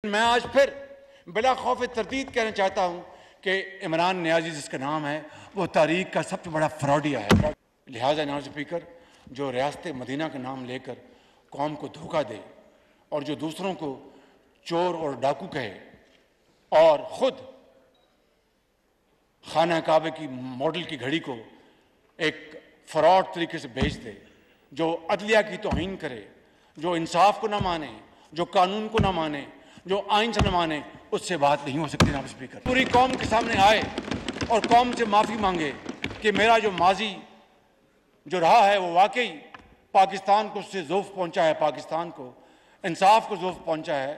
मैं आज फिर बिला खौफ तरदीद कहना चाहता हूं कि इमरान नियाजी जिसका नाम है वो तारीख का सबसे बड़ा फ्रॉडिया है। लिहाजा जनाब स्पीकर, जो रियासत मदीना का नाम लेकर कौम को धोखा दे और जो दूसरों को चोर और डाकू कहे और ख़ुद खाना काबे की मॉडल की घड़ी को एक फ्रॉड तरीके से भेज दे, जो अदलिया की तौहीन करे, जो इंसाफ को ना माने, जो कानून को ना माने, जो आइन से न माने, उससे बात नहीं हो सकती। जनाब स्पीकर, पूरी कौम के सामने आए और कौम से माफ़ी मांगे कि मेरा जो माजी जो रहा है वो वाकई पाकिस्तान को उससे ज़ोफ़ पहुंचा है, पाकिस्तान को इंसाफ को ज़ोफ़ पहुंचा है,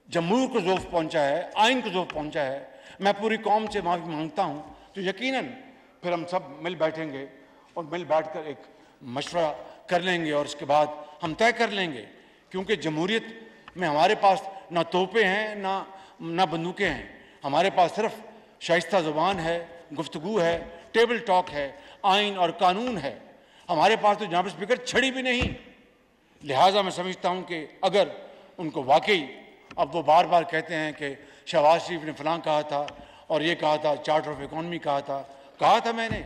जमहूर को ज़ोफ़ पहुंचा है, आइन को ज़ोफ़ पहुंचा है। मैं पूरी कौम से माफ़ी मांगता हूं, तो यकीनन फिर हम सब मिल बैठेंगे और मिल बैठकर एक मशवरा कर लेंगे और उसके बाद हम तय कर लेंगे, क्योंकि जमहूरियत में हमारे पास ना तोपें हैं ना बंदूकें हैं। हमारे पास सिर्फ शाइस्ता ज़ुबान है, गुफ्तगू है, टेबल टॉक है, आइन और कानून है। हमारे पास तो जनाब स्पीकर छड़ी भी नहीं। लिहाजा मैं समझता हूं कि अगर उनको वाकई, अब वो बार बार कहते हैं कि शहबाज शरीफ ने फलां कहा था और ये कहा था, चार्टर ऑफ इकॉनमी कहा था मैंने,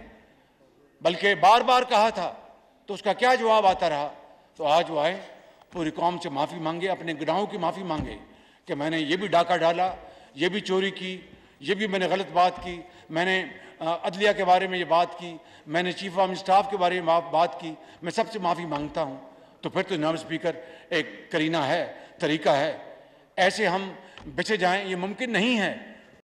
बल्कि बार बार कहा था, तो उसका क्या जवाब आता रहा। तो आज वो आए, पूरी कौम से माफ़ी मांगे, अपने गुनाहों की माफ़ी मांगे कि मैंने ये भी डाका डाला, ये भी चोरी की, ये भी मैंने गलत बात की, मैंने अदलिया के बारे में ये बात की, मैंने चीफ ऑफ स्टाफ के बारे में बात की, मैं सबसे माफ़ी मांगता हूँ। तो फिर तो जनाब स्पीकर एक करीना है, तरीका है। ऐसे हम बचे जाएं, ये मुमकिन नहीं है।